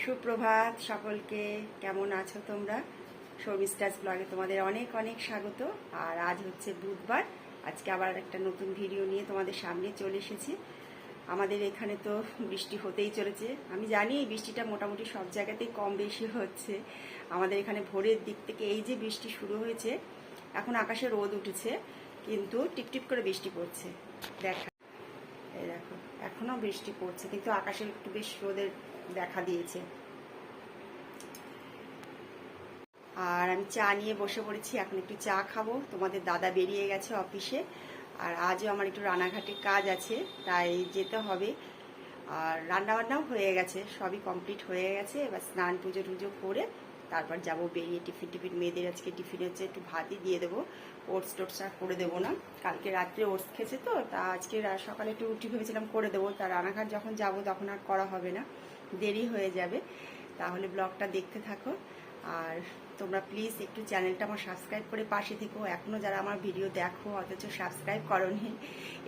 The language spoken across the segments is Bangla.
সুপ্রভাত সকলকে। কেমন আছো তোমরা? শর্মিষ্ঠাস ব্লগে তোমাদের অনেক অনেক স্বাগত। আর আজ হচ্ছে বুধবার। আজকে আবার একটা নতুন ভিডিও নিয়ে তোমাদের সামনে চলে এসেছি। আমাদের এখানে তো বৃষ্টি হতেই চলেছে। আমি জানি এই বৃষ্টিটা মোটামুটি সব জায়গাতেই কম বেশি হচ্ছে। আমাদের এখানে ভোরের দিক থেকে এই যে বৃষ্টি শুরু হয়েছে, এখন আকাশে রোদ উঠেছে, কিন্তু টিপটিপ করে বৃষ্টি পড়ছে। দেখো এখনো বৃষ্টি পড়ছে, কিন্তু আকাশে একটু বেশ রোদের দেখা দিয়েছে। আর আমি চা নিয়ে বসে পড়েছি, এখন একটু চা খাবো। তোমাদের দাদা বেরিয়ে গেছে অফিসে, আর আজও আমার একটু রানাঘাটে কাজ আছে, তাই যেতে হবে। আর রান্নাবান্নাও হয়ে গেছে, সবই কমপ্লিট হয়ে গেছে। এবার স্নান পুজো টুজো করে তারপর যাবো বেরিয়ে। টিফিন মেয়েদের আজকে টিফিনে হচ্ছে একটু ভাতই দিয়ে দেবো, ওটস টোটস আর করে দেবো না। কালকে রাত্রে ওটস খেয়েছে তো, তা আজকে সকালে একটু রুটি ভেবেছিলাম করে দেবো। তা রানাঘাট যখন যাব তখন আর করা হবে না, দেরি হয়ে যাবে। তাহলে ব্লগটা দেখতে থাকো। আর তোমরা প্লিজ একটু চ্যানেলটা আমার সাবস্ক্রাইব করে পাশে থেকো। এখনও যারা আমার ভিডিও দেখো অথচ সাবস্ক্রাইব করোনি,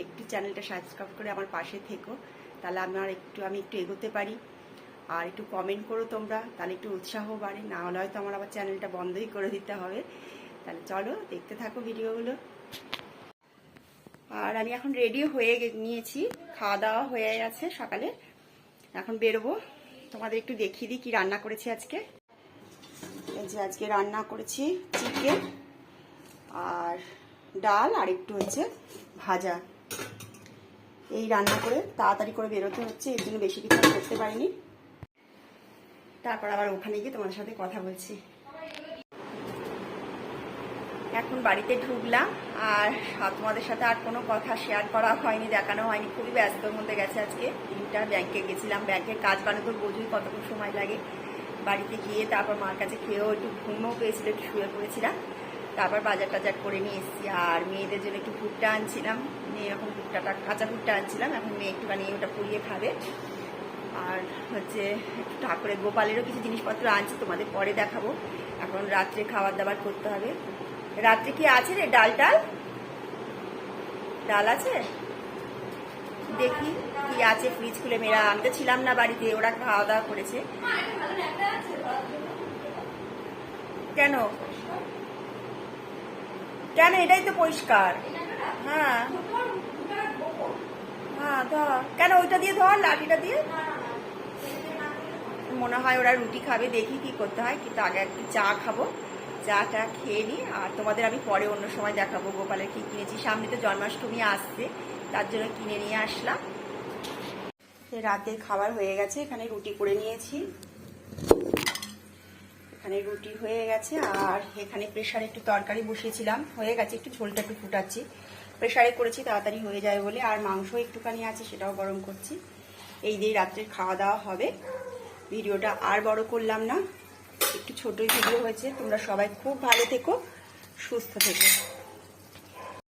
একটু চ্যানেলটা সাবস্ক্রাইব করে আমার পাশে থেকো, তাহলে আমি একটু এগোতে পারি। আর একটু কমেন্ট করো তোমরা, তাহলে একটু উৎসাহ বাড়ে। না হলে হয়তো আমার আবার চ্যানেলটা বন্ধই করে দিতে হবে। তাহলে চলো দেখতে থাকো ভিডিওগুলো। আর আমি এখন রেডি হয়ে নিয়েছি, খাওয়া দাওয়া হয়ে গেছে সকালে। এখন বেরোবো। তোমাদের একটু দেখিয়ে দিই কি রান্না করেছি আজকে। এই যে আজকে রান্না করেছি চিকেন আর ডাল আর একটু হচ্ছে ভাজা। এই রান্না করে তাড়াতাড়ি করে বেরোতে হচ্ছে, এর জন্য বেশি কিছু করতে পারিনি। তারপর আবার ওখানে গিয়ে তোমাদের সাথে কথা বলছি। এখন বাড়িতে ঢুকলাম, আর তোমাদের সাথে আর কোনো কথা শেয়ার করা হয়নি, দেখানো হয়নি। খুবই ব্যস্তর মধ্যে গেছে আজকে দিনটা। ব্যাংকে গেছিলাম, ব্যাংকের কাজ বানাতে বোঝুই কতক্ষণ সময় লাগে। বাড়িতে গিয়ে তারপর মার কাছে খেয়েও একটু ঘুমও পেয়েছিল, একটু শুয়ে পড়েছিলাম। তারপর বাজার টাজার করে নিয়ে এসেছি। আর মেয়েদের জন্য একটু ভুট্টা আনছিলাম, মেয়ে এখন কাঁচা ভুট্টা আনছিলাম, এখন মেয়ে একটুখানি ওটা পুড়িয়ে খাবে। আর হচ্ছে একটু ঠাকুরের গোপালেরও কিছু জিনিসপত্র আনছি, তোমাদের পরে দেখাবো। এখন রাত্রে খাবার দাবার করতে হবে। রাত্রে কি আছে রে? ডাল আছে, দেখি কি আছে ফ্রিজ খুলে। মেয়েরা, আমি তো ছিলাম না বাড়িতে, ওরা খাওয়া দাওয়া করেছে। কেন কেন এটাই তো পরিষ্কার। হ্যাঁ হ্যাঁ, ধর। কেন ওইটা দিয়ে ধর, লাঠিটা দিয়ে। মনে হয় ওরা রুটি খাবে, দেখি কি করতে হয়। কিন্তু আগে একটু চা খাবো, চাটা খেয়ে নিই। আর তোমাদের আমি পরে অন্য সময় দেখাবো গোপালের কি কিনেছি। সামনে তো জন্মাষ্টমী আসছে, তার জন্য কিনে নিয়ে আসলাম। রাতের খাবার হয়ে গেছে, এখানে রুটি করে নিয়েছি। এখানে রুটি হয়ে গেছে, আর এখানে প্রেসারে একটু তরকারি বসিয়েছিলাম, হয়ে গেছে। একটু ঝোলটা একটু ফুটাচ্ছি, প্রেসারে করেছি তাড়াতাড়ি হয়ে যায় বলে। আর মাংস একটুখানি আছে, সেটাও গরম করছি। এই দিয়ে রাত্রের খাওয়া দাওয়া হবে। ভিডিওটা আর বড় করলাম না, একটু ছোটই ভিডিও হয়েছে। তোমরা সবাই খুব ভালো থেকো, সুস্থ থেকো।